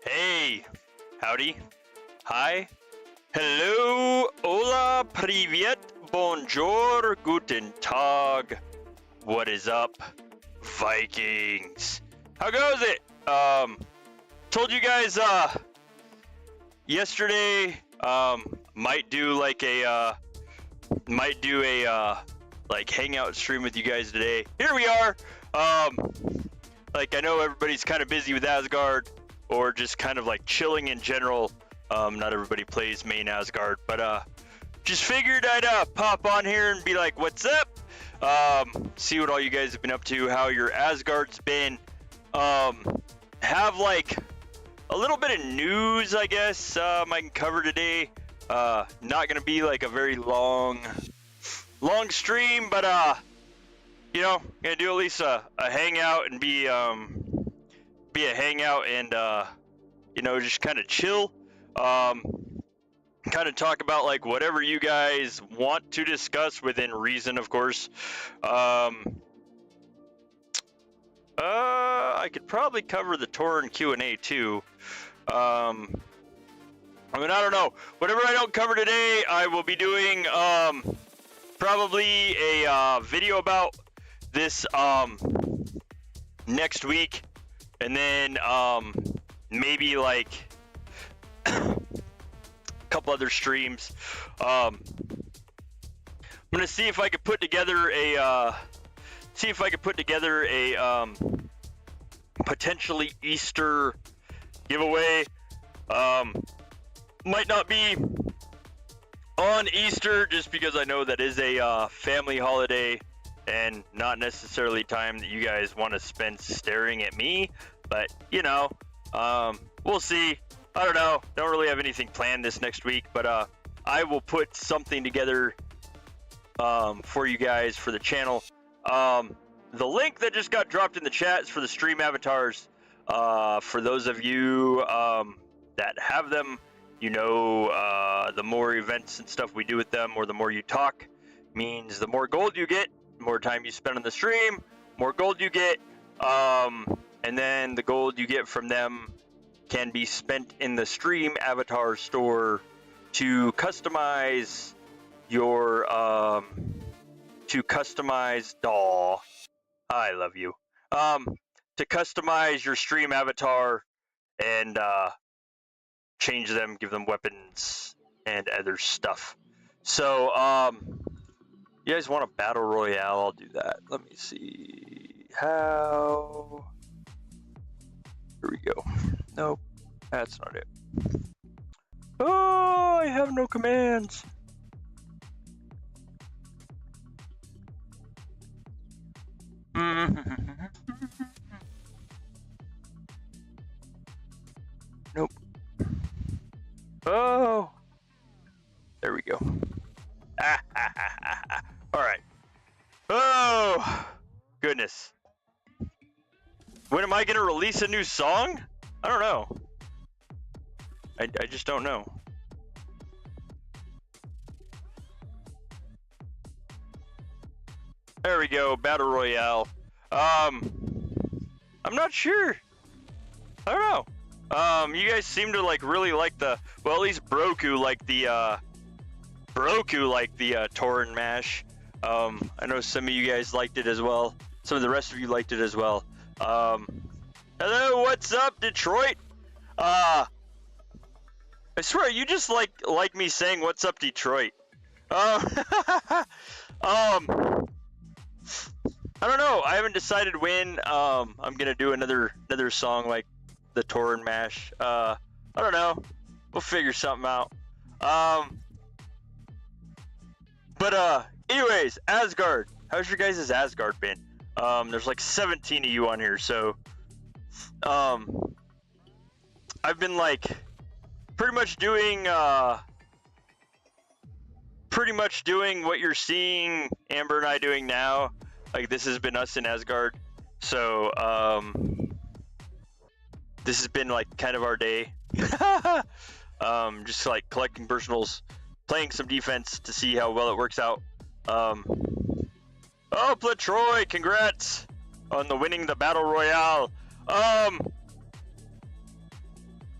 Hey, howdy, hi, hello, hola, привет, bonjour, guten tag, what is up, Vikings? How goes it? Told you guys, yesterday, might do a like hangout stream with you guys today. Here we are. Like I know everybody's kind of busy with Asgard, or just kind of like chilling in general. Not everybody plays main Asgard, but just figured I'd pop on here and be like, what's up? See what all you guys have been up to, how your Asgard's been. Have like a little bit of news, I guess, I can cover today. Not gonna be like a very long stream, but you know, gonna do at least a hangout and be a hangout and you know, just kind of chill, kind of talk about like whatever you guys want to discuss within reason, of course. I could probably cover the Torrent Q&A too. I mean, I don't know. Whatever I don't cover today, I will be doing probably a video about this next week, and then maybe like a couple other streams. I'm gonna see if I could put together a potentially Easter giveaway. Might not be on Easter, just because I know that is a family holiday and not necessarily time that you guys want to spend staring at me, but you know, we'll see. I don't know, don't really have anything planned this next week, but I will put something together for you guys for the channel. The link that just got dropped in the chat is for the stream avatars. For those of you that have them, you know, the more events and stuff we do with them, or the more you talk, means the more gold you get, the more time you spend on the stream, more gold you get, and then the gold you get from them can be spent in the stream avatar store to customize your I love you, to customize your stream avatar and change them, give them weapons and other stuff. So you guys want a battle royale? I'll do that. Let me see how. Here we go. Nope, that's not it. Oh, I have no commands. Nope. Oh, there we go. All right. Oh, goodness. When am I gonna release a new song? I don't know. I just don't know. There we go, battle royale. I'm not sure. I don't know. You guys seem to like really like the, well, at least Broku liked the Torrent Mash. I know some of you guys liked it as well. Some of the rest of you liked it as well. Hello, what's up, Detroit? I swear you just like me saying what's up, Detroit. I don't know. I haven't decided when I'm gonna do another song like the Torrent Mash. I don't know. We'll figure something out. But anyways, Asgard. How's your guys' Asgard been? There's like 17 of you on here, so I've been like pretty much doing what you're seeing Amber and I doing now. Like, this has been us in Asgard, so this has been like kind of our day. Just like collecting personals, playing some defense to see how well it works out. Oh, Platroy, congrats on the winning the battle royale.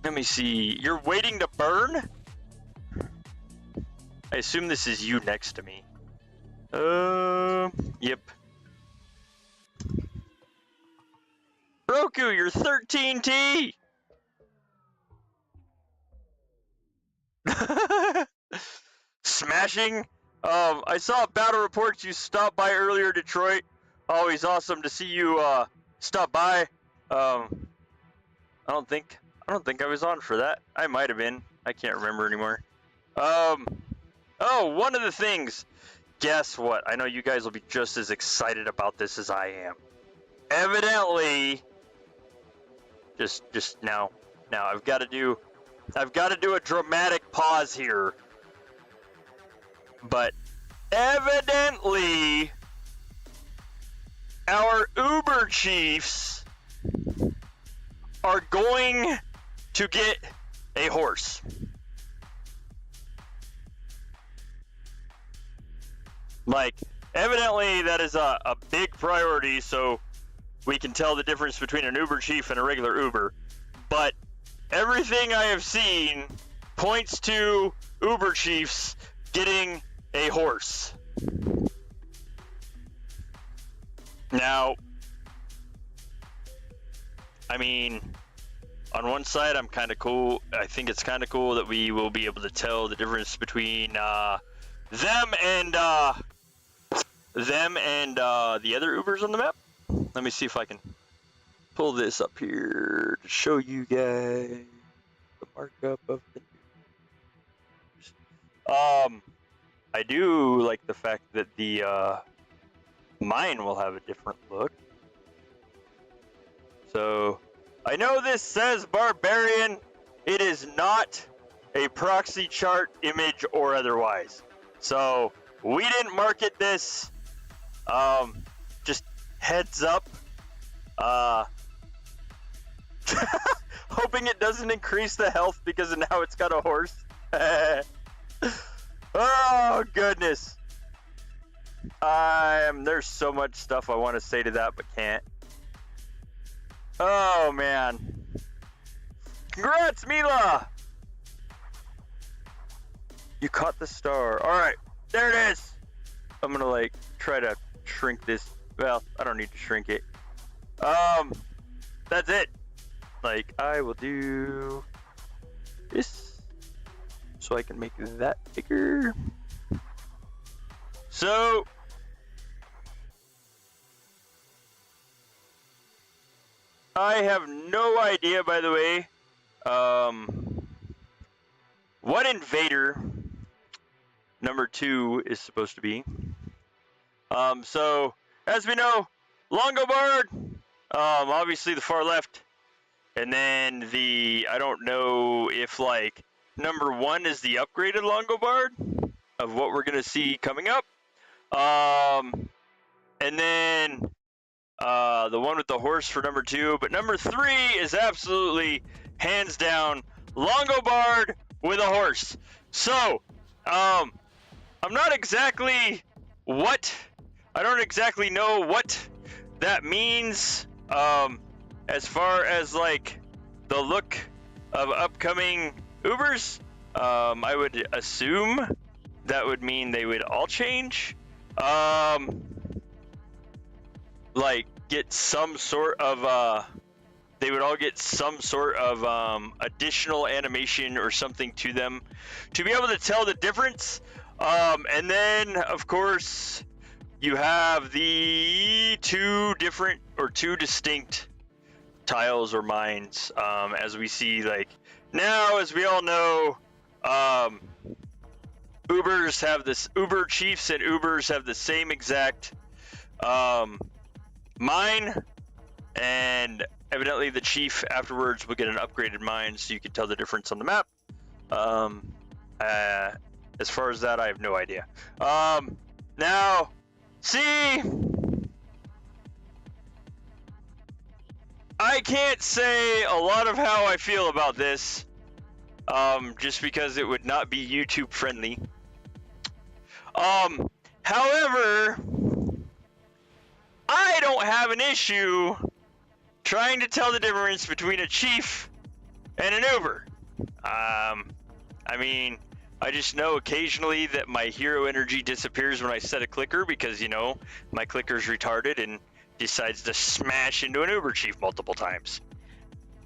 Let me see. You're waiting to burn? I assume this is you next to me. Yep. Roku, you're 13T! Smashing? I saw battle reports you stopped by earlier, Detroit. Always awesome to see you, stop by. I don't think I was on for that. I might have been. I can't remember anymore. Oh, one of the things. Guess what? I know you guys will be just as excited about this as I am. Evidently, just now I've got to do a dramatic pause here. But evidently, our Uber chiefs are going to get a horse. Like, evidently that is a big priority, so we can tell the difference between an Uber chief and a regular Uber. But everything I have seen points to Uber chiefs getting a horse. Now, I mean, on one side, I'm kind of cool. I think it's kind of cool that we will be able to tell the difference between them and the other Ubers on the map. Let me see if I can pull this up here to show you guys the markup of the Ubers. I do like the fact that the mine will have a different look. So, I know this says Barbarian. It is not a proxy chart image or otherwise. So, we didn't market this. Just heads up. Hoping it doesn't increase the health because now it's got a horse. Oh, goodness. There's so much stuff I want to say to that, but can't. Oh, man. Congrats, Mila! You caught the star. Alright, there it is! I'm gonna, like, try to shrink this. Well, I don't need to shrink it. That's it. Like, I will do this so I can make that bigger. So, I have no idea, by the way, what invader number 2 is supposed to be. So, as we know, Longobard, obviously the far left, and then I don't know if, like, number 1 is the upgraded Longobard of what we're going to see coming up. And then the one with the horse for number 2, but number 3 is absolutely hands down Longobard with a horse. So, I'm not exactly I don't exactly know what that means as far as like the look of upcoming Ubers. I would assume that would mean they would all change. Like get some sort of they would all get some sort of additional animation or something to them to be able to tell the difference. And then of course you have the two distinct tiles or mines, as we see, like now, as we all know, Ubers have this, Uber Chiefs and Ubers have the same exact mine, and evidently the Chief afterwards will get an upgraded mine, so you can tell the difference on the map. As far as that, I have no idea. Now, see, I can't say a lot of how I feel about this, just because it would not be YouTube friendly. However, I don't have an issue trying to tell the difference between a chief and an Uber. I mean, I just know occasionally that my hero energy disappears when I set a clicker because, you know, my clicker's retarded and decides to smash into an Uber chief multiple times.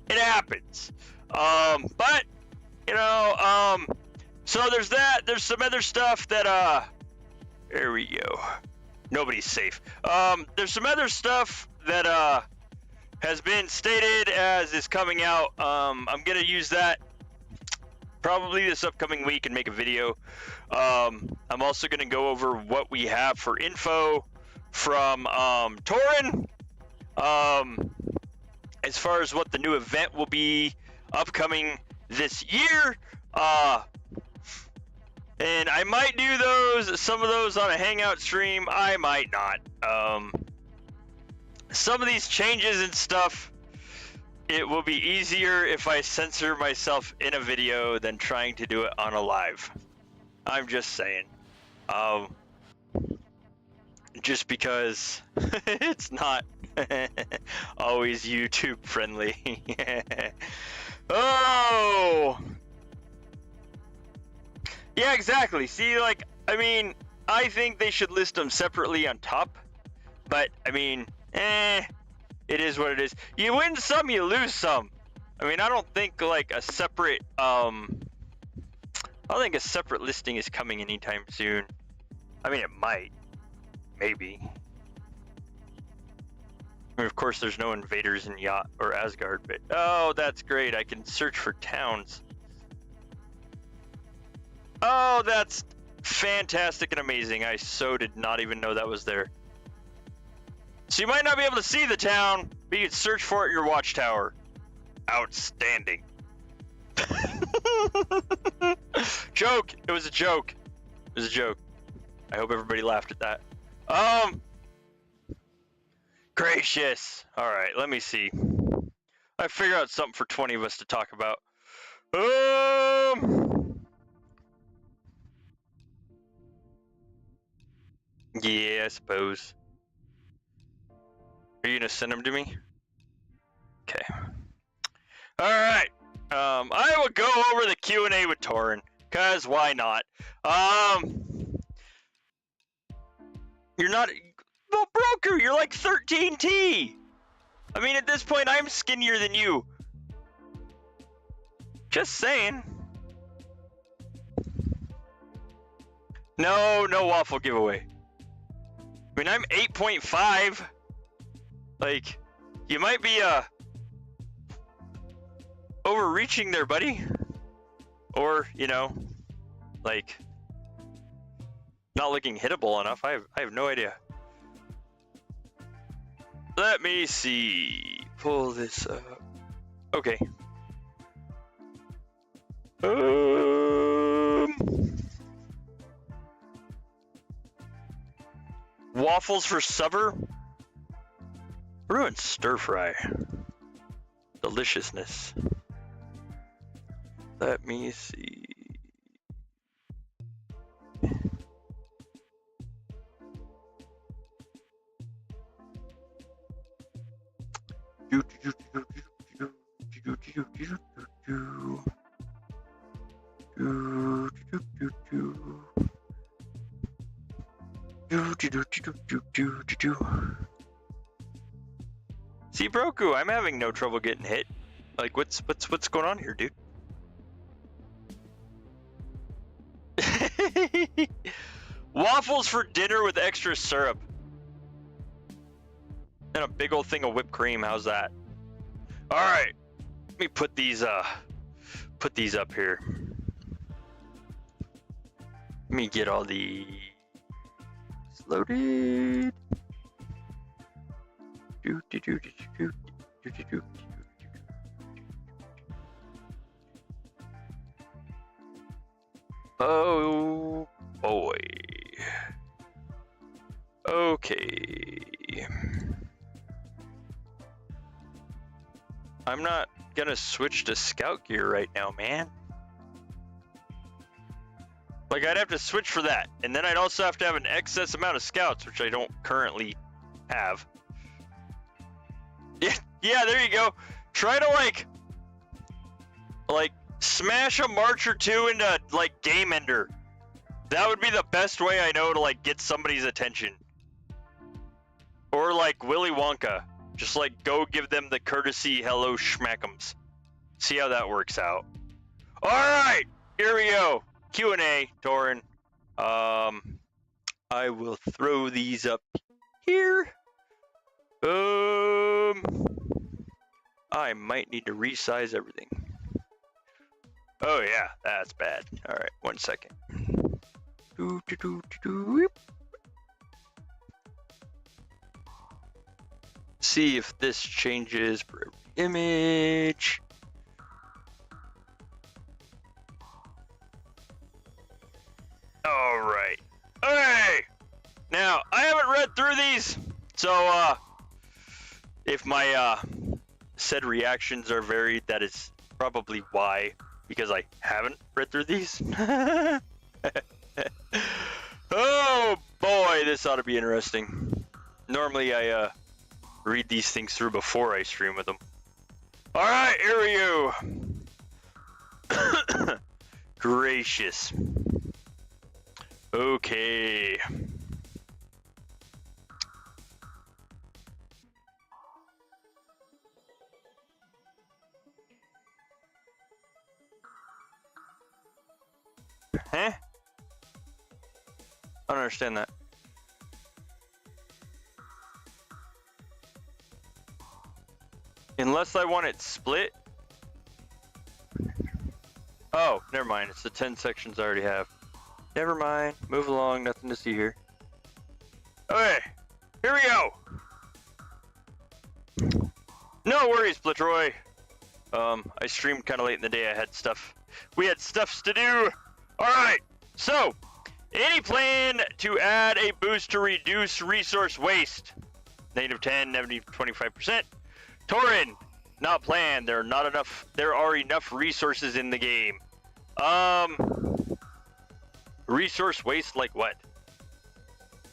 It happens. But, you know, so there's that. There's some other stuff that, there we go. Nobody's safe. There's some other stuff that, has been stated as is coming out. I'm gonna use that probably this upcoming week and make a video. I'm also gonna go over what we have for info from Torin, as far as what the new event will be upcoming this year. And I might do some of those on a Hangout stream. I might not. Some of these changes and stuff, it will be easier if I censor myself in a video than trying to do it on a live. I'm just saying. Just because it's not always YouTube friendly. Oh! Yeah, exactly. See, like, I mean, I think they should list them separately on top. But, I mean, it is what it is. You win some, you lose some. I mean, I don't think, like, a separate, I don't think a separate listing is coming anytime soon. I mean, it might. Maybe. I mean, of course, there's no invaders in Yacht or Asgard, but... Oh, that's great. I can search for towns. Oh, that's fantastic and amazing. I so did not even know that was there. So you might not be able to see the town, but you can search for it in your watchtower. Outstanding. Joke. It was a joke. It was a joke. I hope everybody laughed at that. Gracious. All right, let me see. I figure out something for 20 of us to talk about. Yeah, I suppose. Are you gonna send them to me? Okay. All right. I will go over the Q&A with Torin, cause why not? You're not. Well, Broker, you're like 13T. I mean, at this point, I'm skinnier than you. Just saying. No waffle giveaway. I mean, I'm 8.5. Like, you might be, overreaching there, buddy. Or, you know, like, not looking hittable enough. I have no idea. Let me see. Pull this up. Okay. Waffles for supper? Ruined stir fry. Deliciousness. Let me see. See, Broku, I'm having no trouble getting hit. Like, what's going on here, dude? Waffles for dinner with extra syrup. And a big old thing of whipped cream. How's that? All right. Let me put these up here. Let me get all these loaded. Oh boy. Okay. I'm not gonna switch to scout gear right now, man. Like, I'd have to switch for that, and then I'd also have to have an excess amount of scouts, which I don't currently have. Yeah, there you go. Try to, like, Like, smash a march or two into, like, game ender. That would be the best way I know to, like, get somebody's attention. Or, like, Willy Wonka. Just, like, go give them the courtesy hello schmackums. See how that works out. Alright! Here we go. Q&A, Torin. I will throw these up here. I might need to resize everything. Oh yeah, that's bad. Alright, 1 second. See if this changes for every image. Alright. Hey! Now, I haven't read through these, so if my said reactions are varied, that is probably why, because I haven't read through these. Oh boy, this ought to be interesting. Normally I read these things through before I stream with them. Alright, here we go. Gracious. Okay. Huh? I don't understand that. Unless I want it split. Oh, never mind. It's the 10 sections I already have. Never mind. Move along. Nothing to see here. Okay. Here we go. No worries, Platroy. I streamed kind of late in the day. I had stuff. We had stuffs to do. Alright. So, any plan to add a boost to reduce resource waste? -10, -25%. Torin, not planned. There are enough resources in the game. Resource waste like what?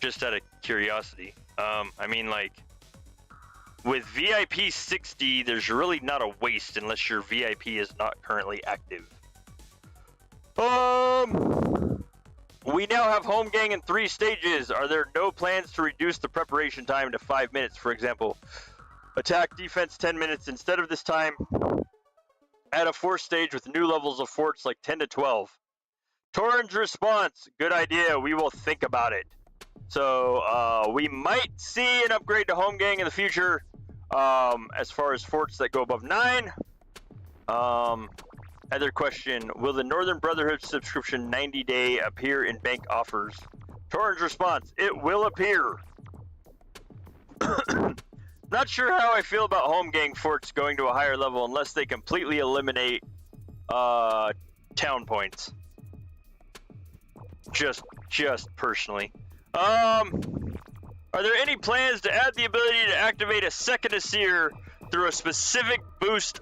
Just out of curiosity. I mean, like, with VIP 60, there's really not a waste unless your VIP is not currently active. We now have home gang in 3 stages. Are there no plans to reduce the preparation time to 5 minutes, for example? Attack, defense, 10 minutes. Instead of this time, add a 4th stage with new levels of forts like 10 to 12. Torin's response, good idea, we will think about it. So, we might see an upgrade to home gang in the future, as far as forts that go above 9. Other question, will the Northern Brotherhood subscription 90-day appear in bank offers? Torin's response, it will appear. Not sure how I feel about home gang forts going to a higher level unless they completely eliminate town points. Just personally. Are there any plans to add the ability to activate a second Asir through a specific boost,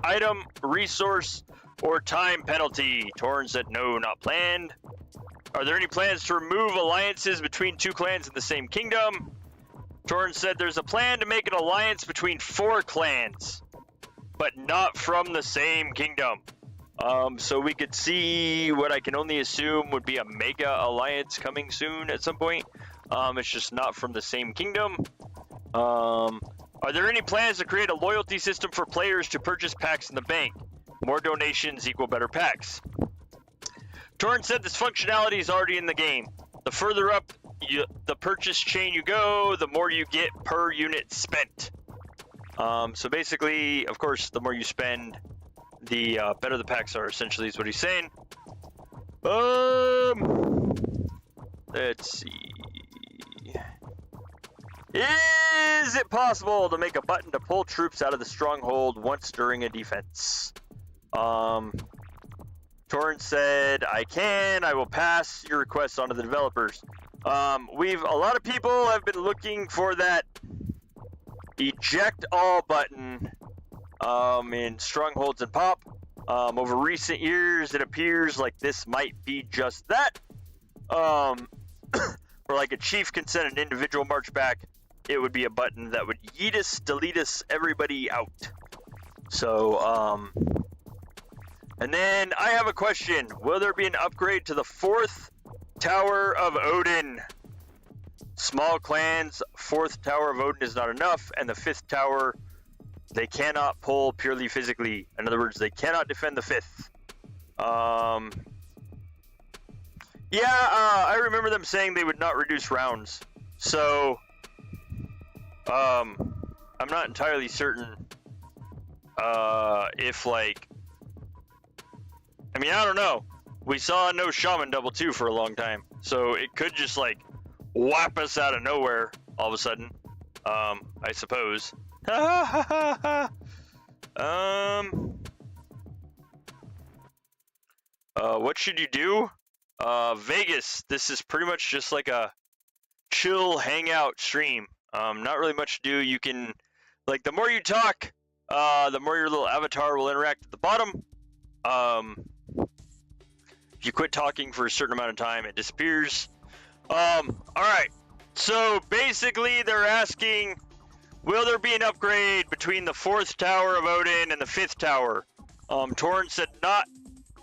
item, resource, or time penalty? Torin said no, not planned. Are there any plans to remove alliances between 2 clans in the same kingdom? Torin said there's a plan to make an alliance between 4 clans, but not from the same kingdom. So we could see what I can only assume would be a mega alliance coming soon at some point. It's just not from the same kingdom. Are there any plans to create a loyalty system for players to purchase packs in the bank? More donations equal better packs. Torin said this functionality is already in the game. The further up the purchase chain you go, the more you get per unit spent. So basically, of course, the more you spend, the better the packs are, essentially, is what he's saying. Let's see. Is it possible to make a button to pull troops out of the stronghold once during a defense? Torin said, I can. I will pass your request on to the developers. A lot of people have been looking for that eject all button in strongholds and pop. Over recent years, it appears like this might be just that. For like a chief can send an individual march back, it would be a button that would yeet us, delete us, everybody out. So, And then I have a question. Will there be an upgrade to the 4th Tower of Odin? Small clans, 4th Tower of Odin is not enough, and the 5th Tower, they cannot pull purely physically. In other words, they cannot defend the 5th. I remember them saying they would not reduce rounds. So, I'm not entirely certain if, like, I mean, I don't know. We saw no Shaman double 2 for a long time, so it could just, like, whap us out of nowhere all of a sudden. I suppose. What should you do? Vegas, this is pretty much just like a chill hangout stream. Not really much to do. You can, like, the more you talk, the more your little avatar will interact at the bottom. If you quit talking for a certain amount of time, it disappears. Alright. So, basically, they're asking, will there be an upgrade between the 4th Tower of Odin and the 5th Tower? Torrent said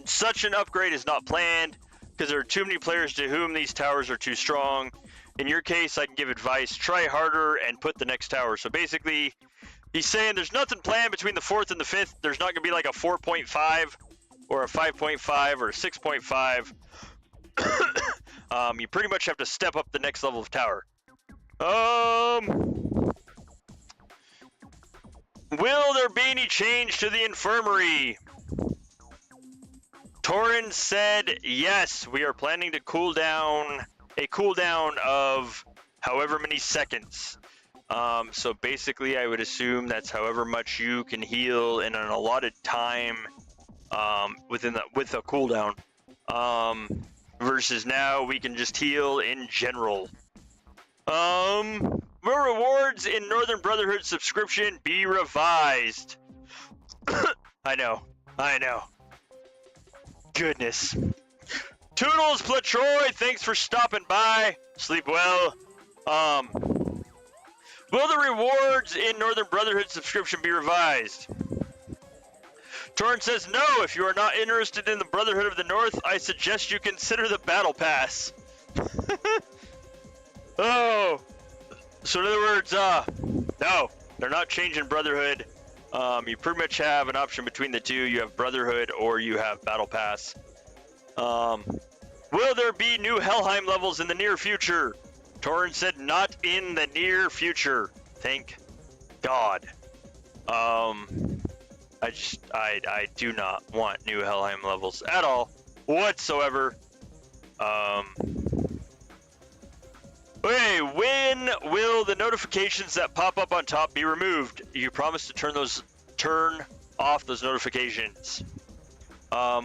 such an upgrade is not planned, because there are too many players to whom these towers are too strong. In your case, I can give advice, try harder and put the next tower. So basically, he's saying there's nothing planned between the 4th and the 5th. There's not going to be like a 4.5 or a 5.5 or a 6.5. You pretty much have to step up the next level of tower. Will there be any change to the infirmary? Torrens said yes, we are planning to cooldown of however many seconds. So basically I would assume that's however much you can heal in an allotted time with a cooldown. Versus now we can just heal in general. Will rewards in Northern Brotherhood subscription be revised? I know. Goodness. Toodles Platroy, thanks for stopping by. Sleep well. Will the rewards in Northern Brotherhood subscription be revised? Torrent says no. If you are not interested in the Brotherhood of the North, I suggest you consider the Battle Pass. Oh. So in other words, no, they're not changing Brotherhood. You pretty much have an option between the two. You have Brotherhood or you have Battle Pass. Will there be new Helheim levels in the near future? Torrent said not in the near future. Thank God. I do not want new Helheim levels at all, whatsoever. Okay, when will the notifications that pop up on top be removed? You promise to turn off those notifications. I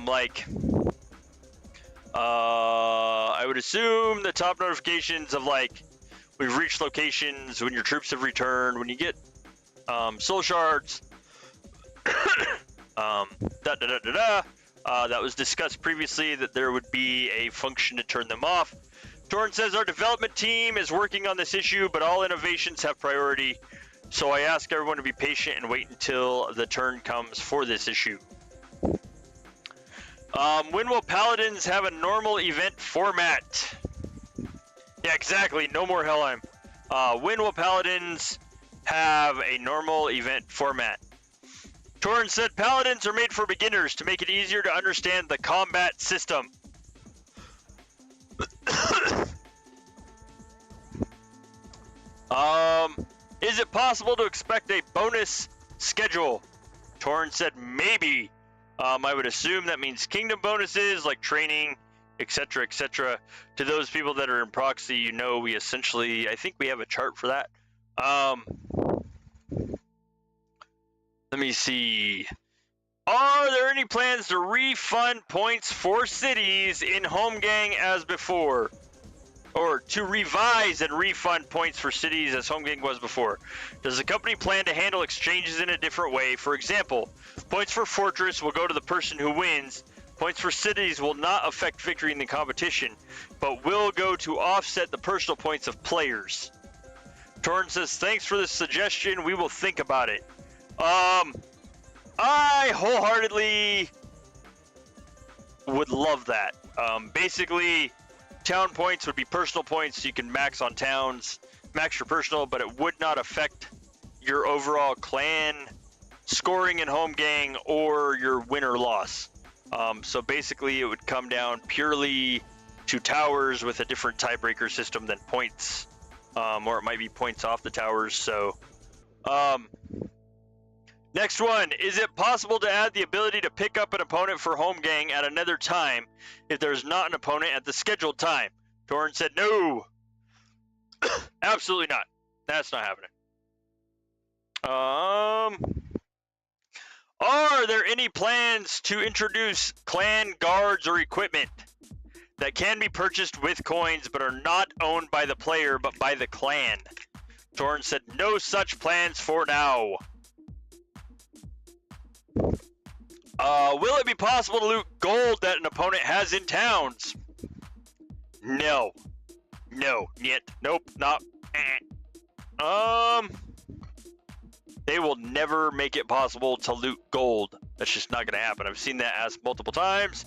would assume the top notifications of, like, we've reached locations, when your troops have returned, when you get soul shards. That was discussed previously, that there would be a function to turn them off. Torrent says our development team is working on this issue, but all innovations have priority. So I ask everyone to be patient and wait until the turn comes for this issue. When will Paladins have a normal event format? Yeah, exactly. No more Helheim. When will Paladins have a normal event format? Torrent said Paladins are made for beginners to make it easier to understand the combat system. Is it possible to expect a bonus schedule? Torrent said maybe. I would assume that means kingdom bonuses like training, etc., etc. To those people that are in proxy, you know, we essentially, I think we have a chart for that. Let me see. Are there any plans to refund points for cities in Home Gang as before? Or to revise and refund points for cities as Home Gang was before? Does the company plan to handle exchanges in a different way? For example, points for Fortress will go to the person who wins. Points for cities will not affect victory in the competition, but will go to offset the personal points of players. Torrent says, thanks for the suggestion. We will think about it. I wholeheartedly would love that. Basically, town points would be personal points, so you can max on towns, max your personal, but it would not affect your overall clan scoring in home gang or your win or loss. So basically, it would come down purely to towers with a different tiebreaker system than points, or it might be points off the towers. So, next one, is it possible to add the ability to pick up an opponent for home gang at another time if there's not an opponent at the scheduled time? Torn said no. Absolutely not. That's not happening. Are there any plans to introduce clan guards or equipment that can be purchased with coins but are not owned by the player but by the clan? Torn said no such plans for now. Will it be possible to loot gold that an opponent has in towns? No. No. Yet. Nope. Not. They will never make it possible to loot gold. That's just not going to happen. I've seen that asked multiple times.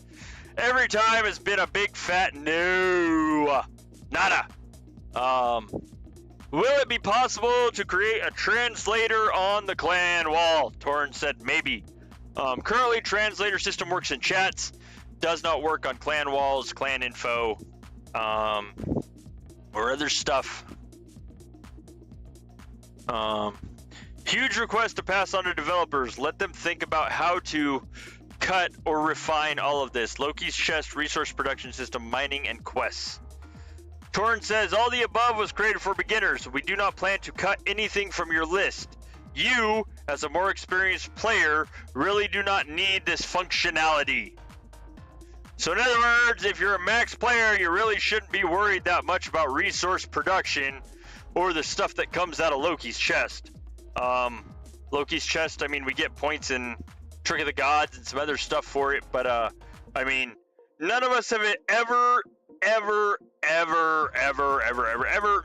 Every time it's been a big fat no. Nada. Will it be possible to create a translator on the clan wall? Torn said maybe. Currently, translator system works in chats. Does not work on clan walls, clan info, or other stuff. Huge request to pass on to developers. Let them think about how to cut or refine all of this. Loki's chest, resource production system, mining, and quests. Torn says, all the above was created for beginners. We do not plan to cut anything from your list. You, as a more experienced player, really do not need this functionality. So in other words, if you're a max player, you really shouldn't be worried that much about resource production or the stuff that comes out of Loki's chest. Loki's chest, I mean, we get points in Trick of the Gods and some other stuff for it, but I mean, none of us have ever,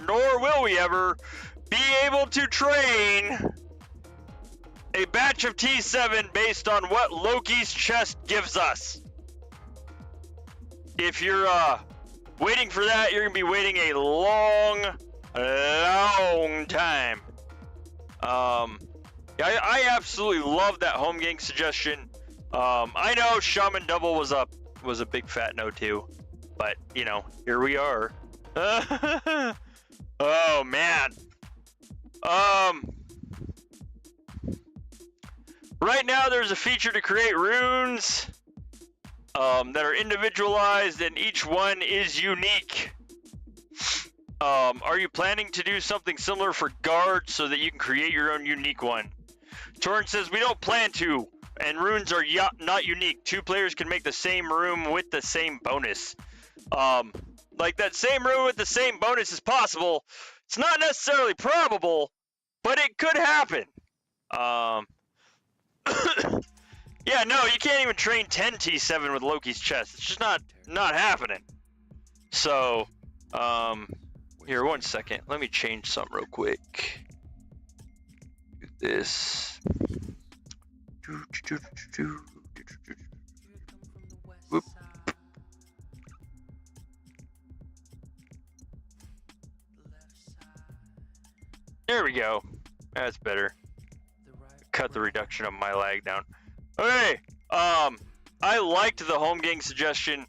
nor will we ever be able to train a batch of T7 based on what Loki's chest gives us. If you're waiting for that, you're gonna be waiting a long time. I absolutely love that home gang suggestion. I know Shaman Double was a big fat no too, but you know, here we are. Oh man. Right now there's a feature to create runes that are individualized and each one is unique. Are you planning to do something similar for guards so that you can create your own unique one? Torrent says we don't plan to, and runes are not unique. Two players can make the same rune with the same bonus. Like that same rune with the same bonus is possible. It's not necessarily probable, but it could happen. Yeah, no, you can't even train 10 T7 with Loki's chest. It's just not happening. So, here, 1 second. Let me change something real quick. Do this. Whoop. There we go. That's better. Cut the reduction of my lag down. Okay, I liked the home gang suggestion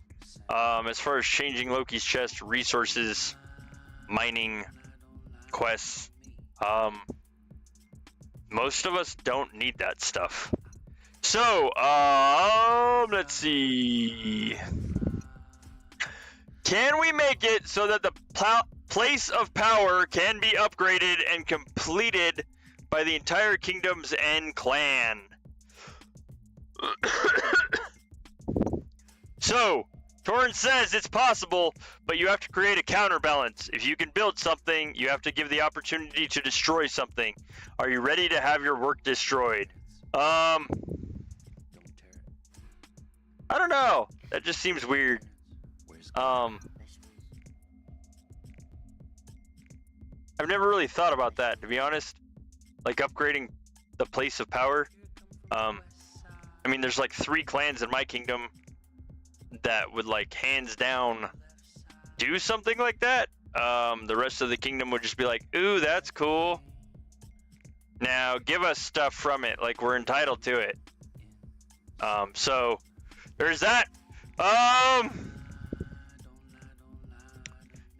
as far as changing Loki's chest, resources, mining, quests. Most of us don't need that stuff. So, let's see. Can we make it so that the place of power can be upgraded and completed by the entire kingdom's end clan? So, Torrent says it's possible, but you have to create a counterbalance. If you can build something, you have to give the opportunity to destroy something. Are you ready to have your work destroyed? I don't know. That just seems weird. I've never really thought about that, to be honest. Like upgrading the place of power. I mean, there's like 3 clans in my kingdom. that would like hands down do something like that. The rest of the kingdom would just be like, ooh, that's cool. Now give us stuff from it, like we're entitled to it. So there's that. Let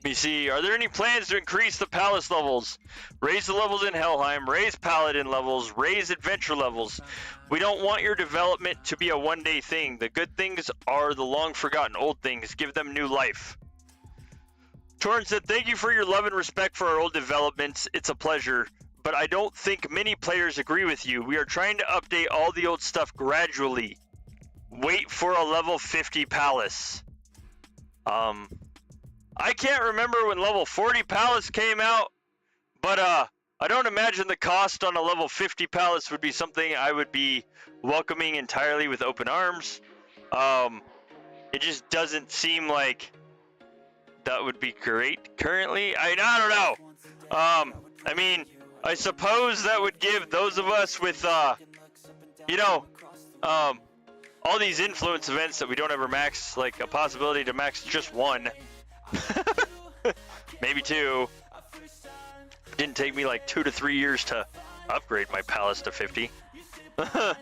me see. Are there any plans to increase the palace levels? Raise the levels in Helheim, raise paladin levels, raise adventure levels. We don't want your development to be a one-day thing. The good things are the long-forgotten old things. Give them new life. Torn said, thank you for your love and respect for our old developments. It's a pleasure. But I don't think many players agree with you. We are trying to update all the old stuff gradually. Wait for a level 50 palace. I can't remember when level 40 palace came out, but I don't imagine the cost on a level 50 palace would be something I would be welcoming entirely with open arms. It just doesn't seem like that would be great currently. I don't know. I mean, I suppose that would give those of us with, all these influence events that we don't ever max, like a possibility to max just one. Maybe two. It didn't take me like 2 to 3 years to upgrade my palace to 50. And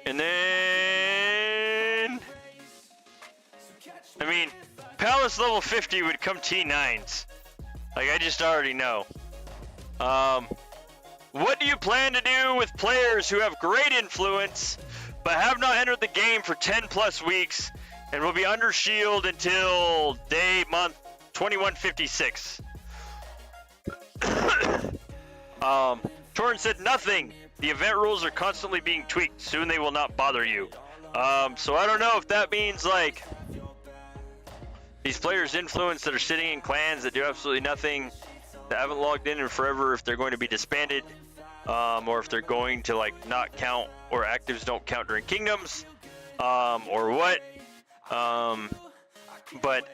then, I mean, palace level 50 would come T9s. Like, I just already know. What do you plan to do with players who have great influence but have not entered the game for 10 plus weeks and will be under shield until month 2156? Torn said nothing. The event rules are constantly being tweaked. Soon they will not bother you. So I don't know if that means like these players' influence that are sitting in clans that do absolutely nothing, that haven't logged in forever, if they're going to be disbanded, or if they're going to like not count, or actives don't count during kingdoms, or what. But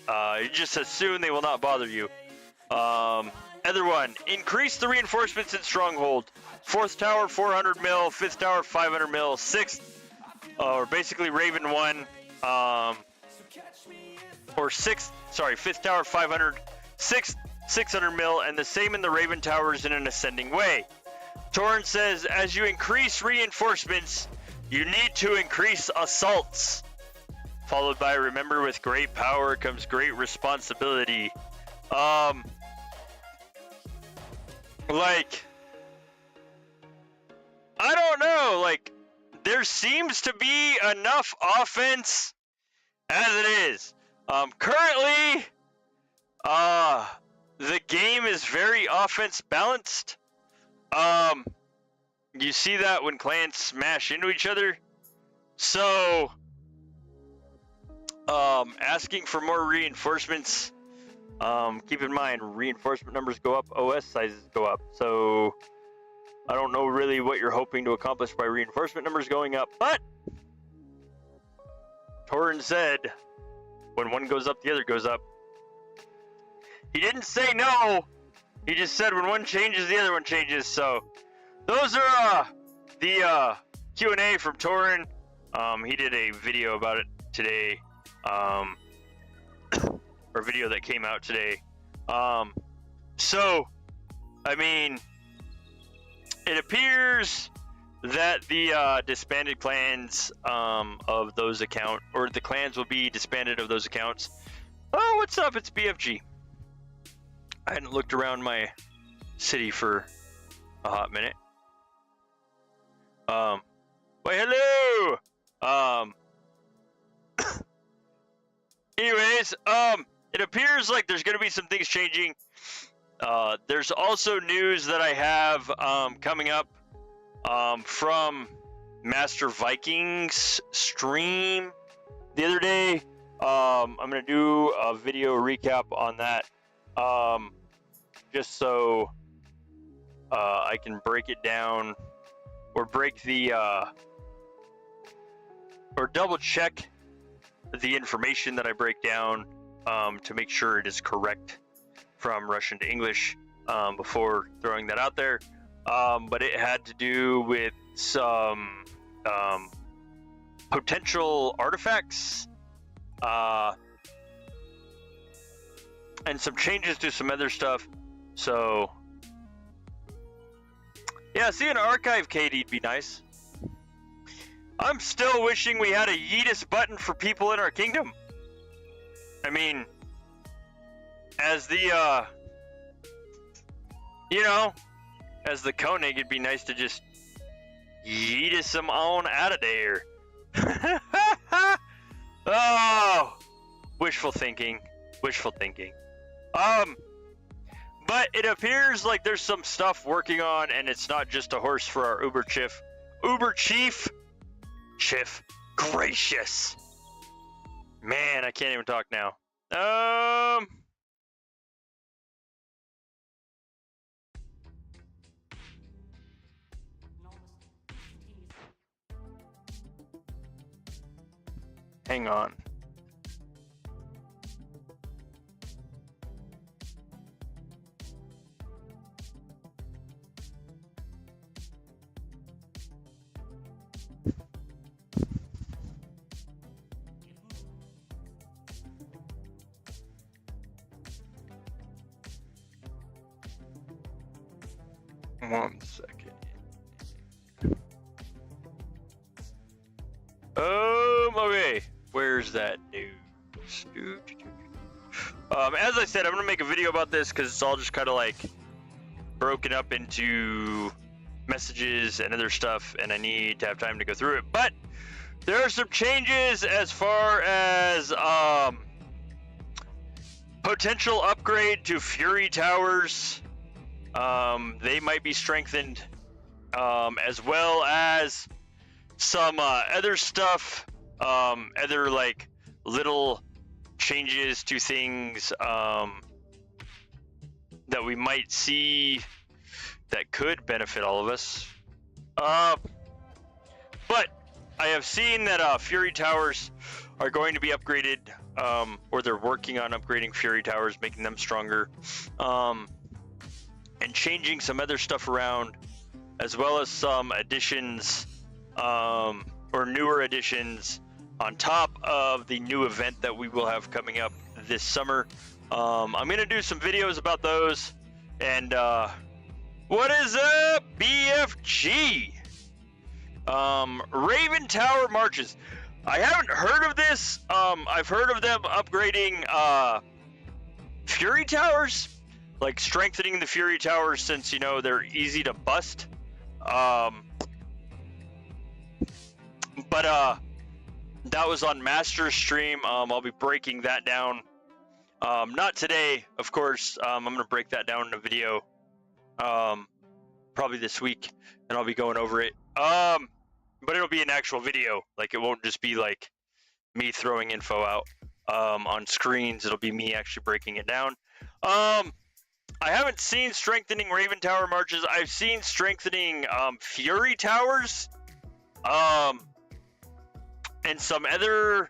it just says soon they will not bother you. Other one, increase the reinforcements in Stronghold. 4th tower 400 mil, 5th tower 500 mil, 6th, or basically Raven 1, or 6th, sorry, 5th tower 500, 6th 600 mil, and the same in the Raven towers in an ascending way. Torn says, as you increase reinforcements, you need to increase assaults. Followed by, remember, with great power comes great responsibility. Like, I don't know, like, there seems to be enough offense as it is. Currently, the game is very offense balanced. You see that when clans smash into each other. So, asking for more reinforcements, keep in mind, reinforcement numbers go up, OS sizes go up. So, I don't know really what you're hoping to accomplish by reinforcement numbers going up, but Torrin said, when one goes up, the other goes up. He didn't say no. He just said when one changes, the other one changes. So those are the Q&A from Torrin. He did a video about it today, or video that came out today. So, I mean, it appears that the disbanded clans of those accounts, or the clans will be disbanded of those accounts. Oh, what's up? It's BFG. I hadn't looked around my city for a hot minute. Why, hello! Anyways, it appears like there's going to be some things changing. There's also news that I have coming up from Master Vikings stream the other day. I'm going to do a video recap on that. Just so I can break it down, or break the or double check the information that I break down to make sure it is correct from Russian to English before throwing that out there. But it had to do with some potential artifacts, and some changes to some other stuff. So, yeah, see an archive KD'd be nice. I'm still wishing we had a Yeetus button for people in our kingdom. I mean, as the, you know, as the Koenig, it'd be nice to just Yeetus them on out of there. Oh, wishful thinking. Wishful thinking. But it appears like there's some stuff working on, and it's not just a horse for our Uber Chief. Uber Chief? Chief. Gracious. Man, I can't even talk now. Hang on. One second. Okay. Where's that news? As I said, I'm gonna make a video about this because it's all just kind of like broken up into messages and other stuff, and I need to have time to go through it. But there are some changes as far as potential upgrade to Fury Towers. They might be strengthened, as well as some other stuff, other like little changes to things that we might see that could benefit all of us. But I have seen that Fury Towers are going to be upgraded, or they're working on upgrading Fury Towers, making them stronger, and changing some other stuff around, as well as some additions, or newer additions on top of the new event that we will have coming up this summer. I'm going to do some videos about those. And what is up, BFG? Raven Tower marches. I haven't heard of this. I've heard of them upgrading Fury Towers, like strengthening the Fury Towers, since, you know, they're easy to bust. But that was on Master's stream. I'll be breaking that down. Not today, of course. I'm going to break that down in a video, probably this week, and I'll be going over it. But it'll be an actual video. Like, it won't just be like me throwing info out on screens. It'll be me actually breaking it down. I haven't seen strengthening Raven Tower marches. I've seen strengthening Fury Towers, and some other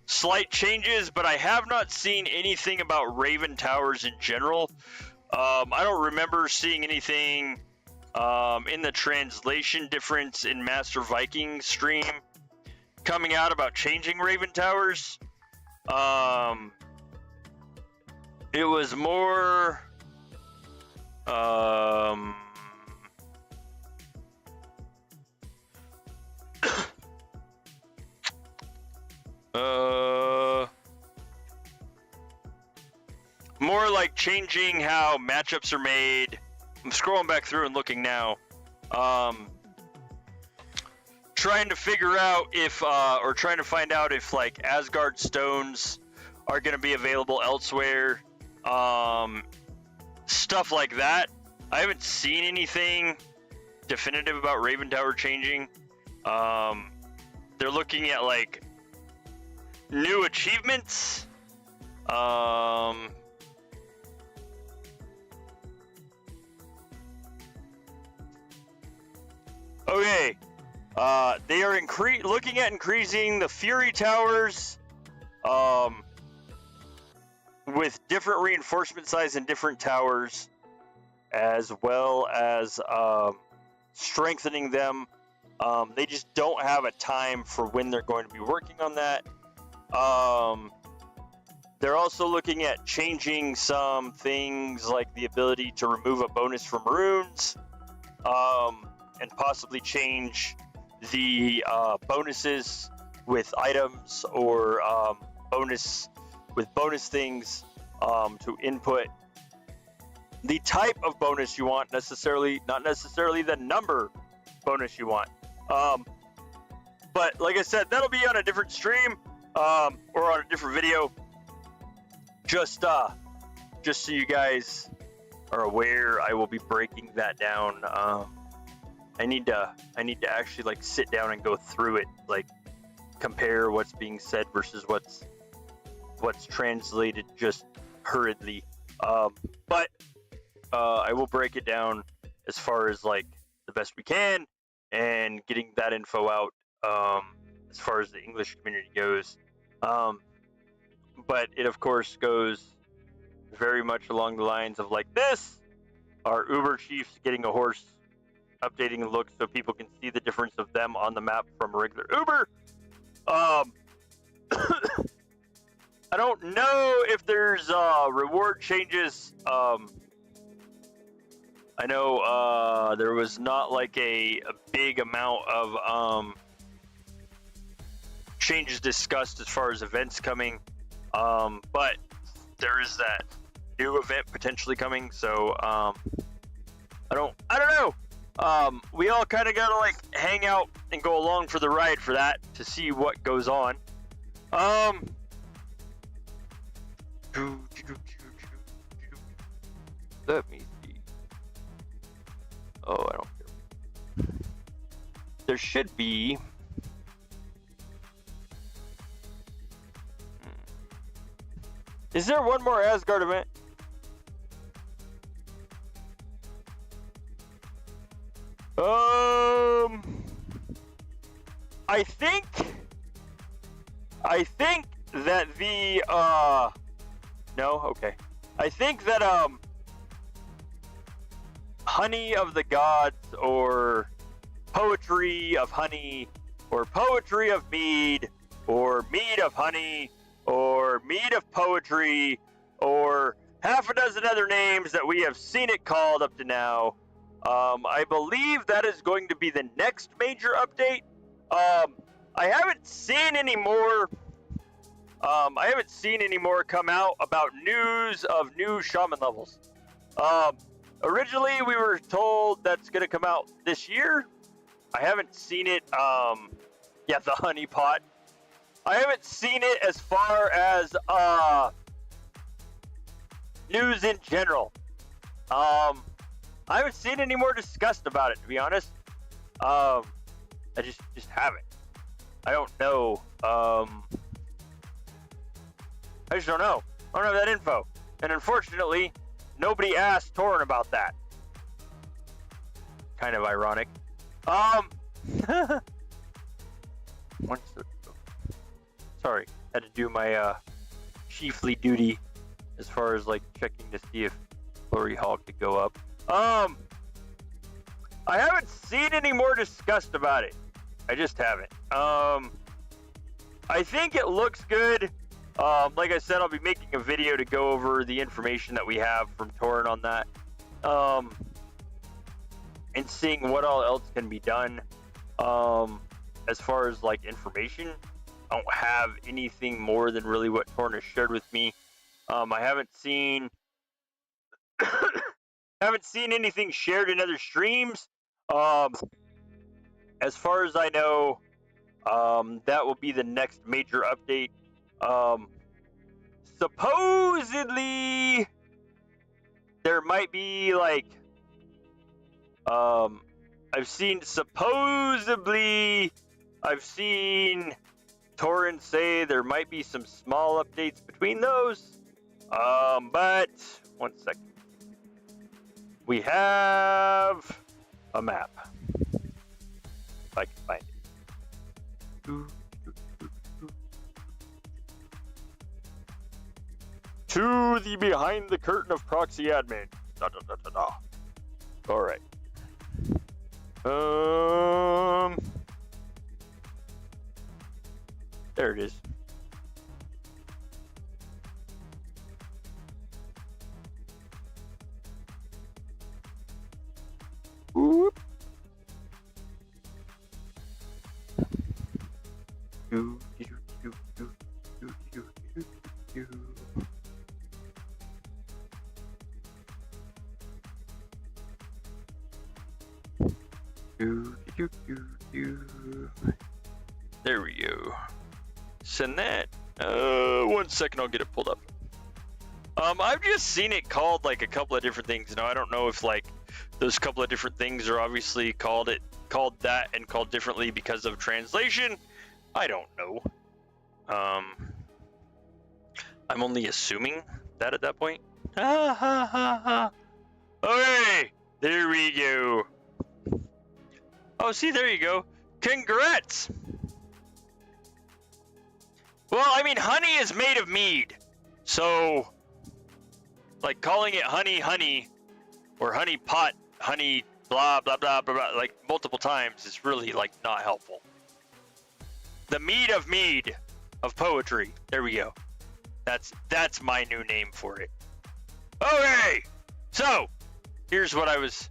slight changes, but I have not seen anything about Raven Towers in general. I don't remember seeing anything in the translation difference in Master Vikings stream coming out about changing Raven Towers. It was more more like changing how matchups are made. I'm scrolling back through and looking now. Trying to figure out if, or trying to find out if, like, Asgard stones are going to be available elsewhere. Stuff like that. I haven't seen anything definitive about Raven Tower changing. They're looking at, like, new achievements. Okay. They are looking at increasing the Fury Towers, with different reinforcement size in different towers, as well as strengthening them They just don't have a time for when they're going to be working on that. They're also looking at changing some things like the ability to remove a bonus from runes, and possibly change the bonuses with items, or bonus things to input the type of bonus you want, not necessarily the number bonus you want. But like I said, that'll be on a different stream, or on a different video. Just so you guys are aware, I will be breaking that down. I need to actually like sit down and go through it, like compare what's being said versus what's translated just hurriedly. But I will break it down as far as like the best we can, and getting that info out as far as the English community goes. But it of course goes very much along the lines of like this: our Uber chiefs getting a horse, updating the look so people can see the difference of them on the map from regular Uber. I don't know if there's reward changes. I know there was not like a big amount of changes discussed as far as events coming, but there is that new event potentially coming. So I don't know. We all kind of gotta like hang out and go along for the ride for that to see what goes on. Let me see. Oh, I don't care. There should be. Is there one more Asgard event? I think that the no, okay. I think that honey of the gods, or poetry of honey, or poetry of mead, or mead of honey, or mead of poetry, or half a dozen other names that we have seen it called up to now. I believe that is going to be the next major update. I haven't seen any more. I haven't seen any more come out about news of new shaman levels. Originally, we were told that's going to come out this year. I haven't seen it. Yeah, the honey pot. I haven't seen it as far as news in general. I haven't seen any more discussed about it, to be honest. I just haven't. I don't know. I just don't know. I don't have that info. And unfortunately, nobody asked Torrin about that. Kind of ironic. Sorry, had to do my chiefly duty as far as like checking to see if Glory Hall could go up. I haven't seen any more discussed about it. I just haven't. I think it looks good. Like I said, I'll be making a video to go over the information that we have from Torrin on that. And seeing what all else can be done. As far as like information, I don't have anything more than really what Torrin has shared with me. I haven't seen haven't seen anything shared in other streams. As far as I know, that will be the next major update. Supposedly there might be like I've seen Torrin say there might be some small updates between those. But one second. We have a map. If I can find it. To the behind the curtain of proxy admin. Da, da, da, da, da. All right. There it is. Whoop. Do, do, do, do, do, do, do, do. Do, do, do, do. There we go. Send that. 1 second, I'll get it pulled up. I've just seen it called like a couple of different things. Now I don't know if like those couple of different things are obviously called that and called differently because of translation. I don't know. I'm only assuming that at that point. Ha ha ha ha. Okay, there we go. Oh, see, there you go. Congrats. Well, I mean, honey is made of mead, so like calling it honey or honey pot, honey blah blah blah blah blah like multiple times is really like not helpful. The mead of poetry. There we go. That's my new name for it. Okay, so here's what I was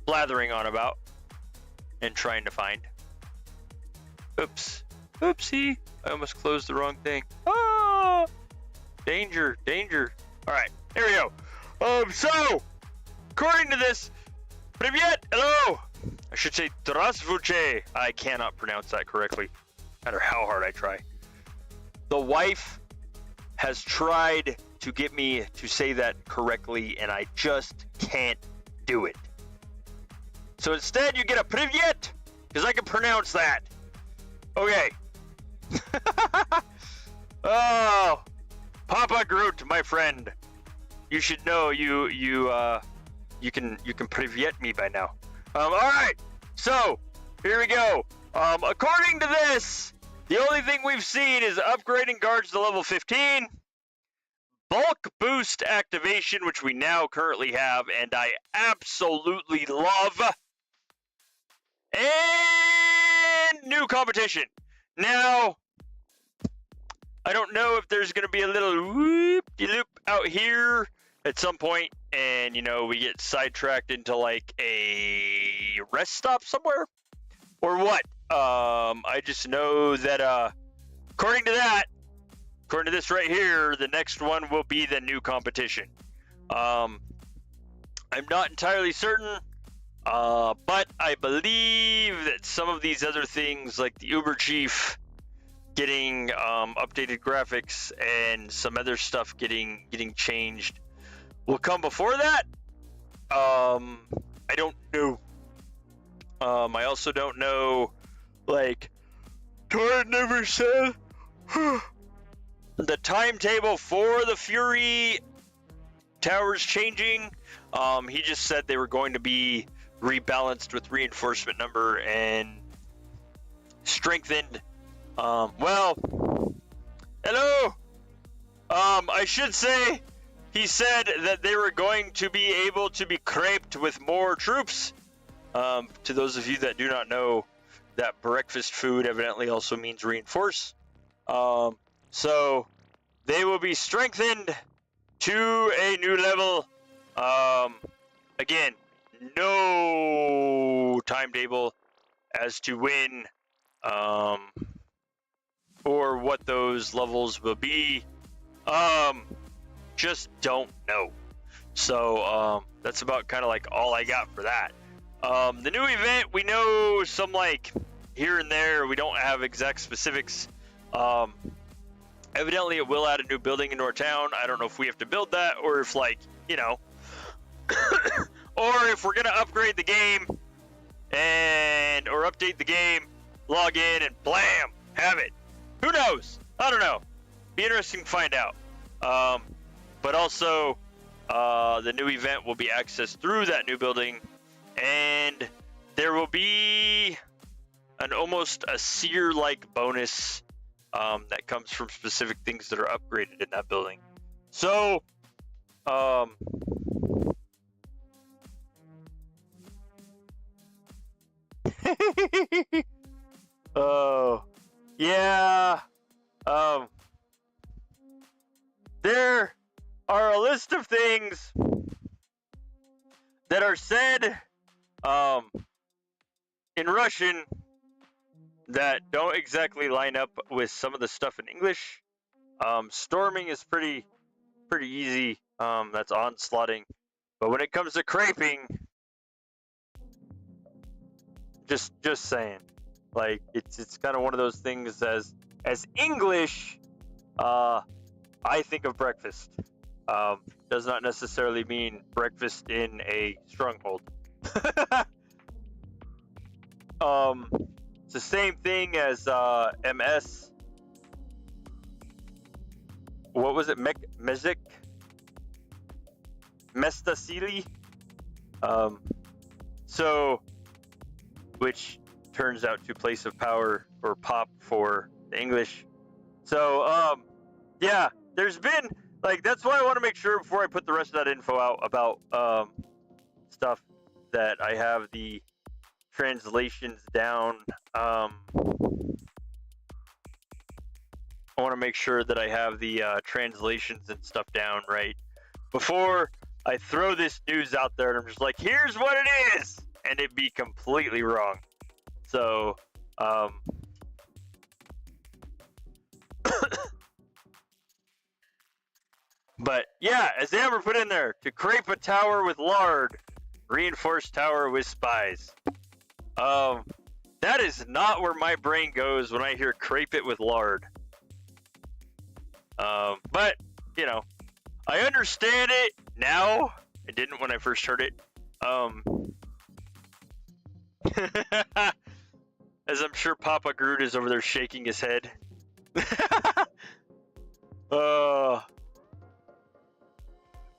blathering on about and trying to find. Oops, oopsie! I almost closed the wrong thing. Ah, danger, danger. All right, here we go. So according to this, Привет, hello. I should say Здравствуйте. I cannot pronounce that correctly, no matter how hard I try. The wife has tried to get me to say that correctly, and I just can't do it. So instead, you get a Привет, because I can pronounce that. Okay. Oh, Papa Groot, my friend. You should know you can Привет me by now. All right. So here we go. According to this, the only thing we've seen is upgrading guards to level 15, bulk boost activation, which we now currently have, and I absolutely love, and new competition. Now, I don't know if there's going to be a little whoop-de-loop out here at some point, and, you know, we get sidetracked into, like, a rest stop somewhere, or what. I just know that, according to this right here, the next one will be the new competition. I'm not entirely certain, but I believe that some of these other things, like the Uber Chief getting updated graphics and some other stuff getting changed, will come before that. I don't know. I also don't know, like, Torrid never said the timetable for the Fury towers changing. He just said they were going to be rebalanced with reinforcement number and strengthened. Well, hello. I should say he said that they were going to be able to be craped with more troops. To those of you that do not know, that breakfast food evidently also means reinforce. So they will be strengthened to a new level. Again, no timetable as to when or what those levels will be. Just don't know. So that's about kind of like all I got for that. The new event, we know some like here and there. We don't have exact specifics. Evidently it will add a new building into our town. I don't know if we have to build that or if, like, you know, or if we're gonna upgrade the game and or update the game, log in and blam, have it. Who knows? I don't know. Be interesting to find out. But also the new event will be accessed through that new building, and there will be an almost a seer-like bonus that comes from specific things that are upgraded in that building. So, oh, yeah. said in Russian that don't exactly line up with some of the stuff in English. Storming is pretty easy. That's onslaughting. But when it comes to craping, just saying, like it's kind of one of those things as English. I think of breakfast. Does not necessarily mean breakfast in a stronghold. It's the same thing as MS. What was it? Mezik? Mestasili? So, which turns out to place of power or pop for the English. So, yeah, there's been, like, that's why I want to make sure before I put the rest of that info out about stuff that I have the translations down. I want to make sure that I have the translations and stuff down right before I throw this news out there and I'm just like, here's what it is, and it'd be completely wrong. So, but yeah, as Amber put in there, to crepe a tower with lard, reinforced tower with spies. That is not where my brain goes when I hear crepe it with lard. But, you know, I understand it now. I didn't when I first heard it. As I'm sure Papa Groot is over there shaking his head.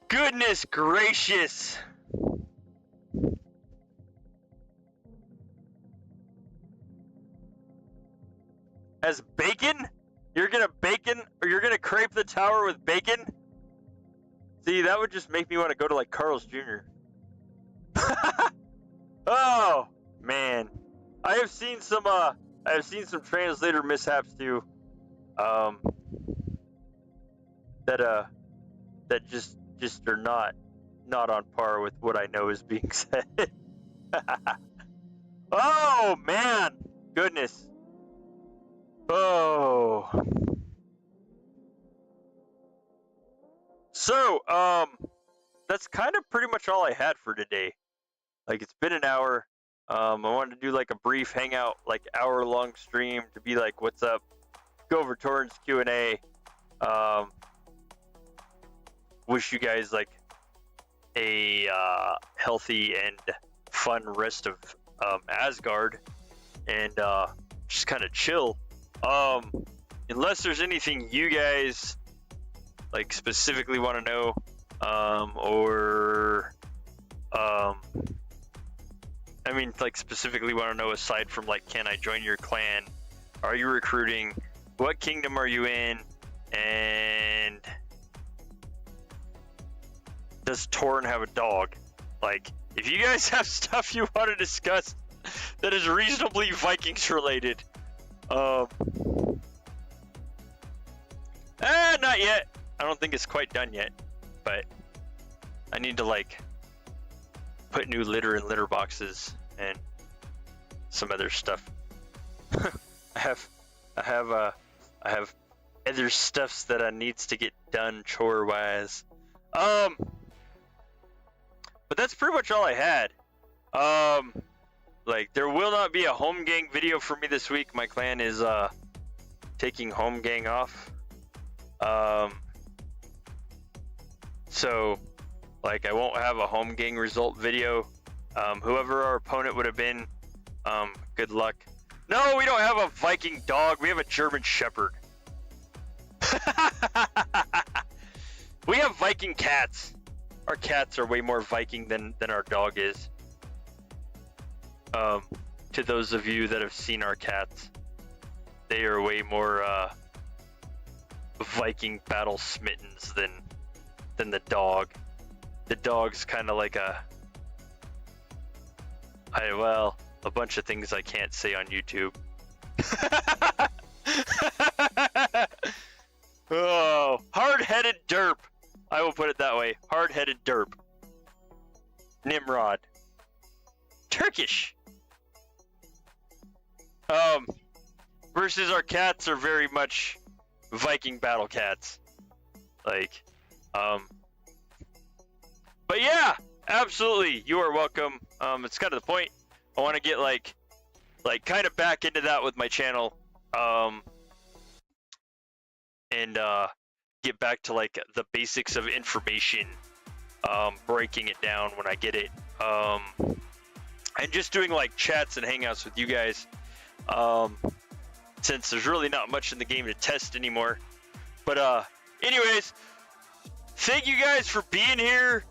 Goodness gracious. As bacon? You're gonna crepe the tower with bacon? See, that would just make me want to go to like Carl's Jr. Oh man, I have seen some translator mishaps too. That just are not on par with what I know is being said. Oh man, goodness. Oh. So, that's kind of pretty much all I had for today. Like, it's been an hour. I wanted to do like a brief hangout, like hour-long stream to be like, what's up? Go over Torrent's Q&A. Wish you guys like a healthy and fun rest of Asgard, and just kind of chill. Unless there's anything you guys like specifically want to know, or I mean, like specifically want to know aside from like, can I join your clan? Are you recruiting? What kingdom are you in? And does Torrent have a dog? Like, if you guys have stuff you want to discuss that is reasonably Vikings related, not yet. I don't think it's quite done yet, but I need to like put new litter in litter boxes and some other stuff. I have other stuffs that needs to get done chore wise. But that's pretty much all I had. Like, there will not be a home gang video for me this week. My clan is taking home gang off. So like, I won't have a home gang result video. Whoever our opponent would have been, good luck. No, we don't have a Viking dog. We have a German Shepherd. We have Viking cats. Our cats are way more Viking than our dog is. To those of you that have seen our cats, they are way more Viking battle smittens than the dog. The dog's kind of like a bunch of things I can't say on YouTube. Oh, hard-headed derp. I will put it that way. Hard-headed derp. Nimrod. Turkish. Versus our cats are very much Viking battle cats. Like, but yeah, absolutely, you are welcome. It's kind of the point. I want to get like kind of back into that with my channel, and get back to like the basics of information, breaking it down when I get it, and just doing like chats and hangouts with you guys, since there's really not much in the game to test anymore. But anyways, thank you guys for being here.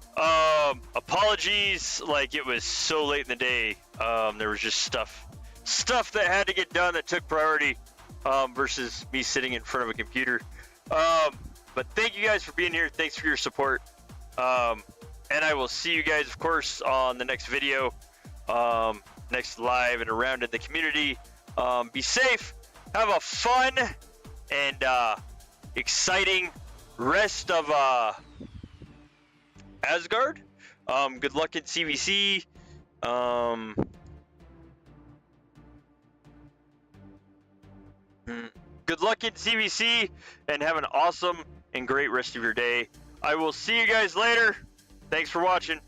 Apologies, like it was so late in the day. There was just stuff that had to get done that took priority, versus me sitting in front of a computer. But thank you guys for being here. Thanks for your support. And I will see you guys, of course, on the next video, next live and around in the community. Be safe, have a fun and exciting rest of Asgard. Good luck in CVC. Good luck in CVC, and have an awesome and great rest of your day. I will see you guys later. Thanks for watching.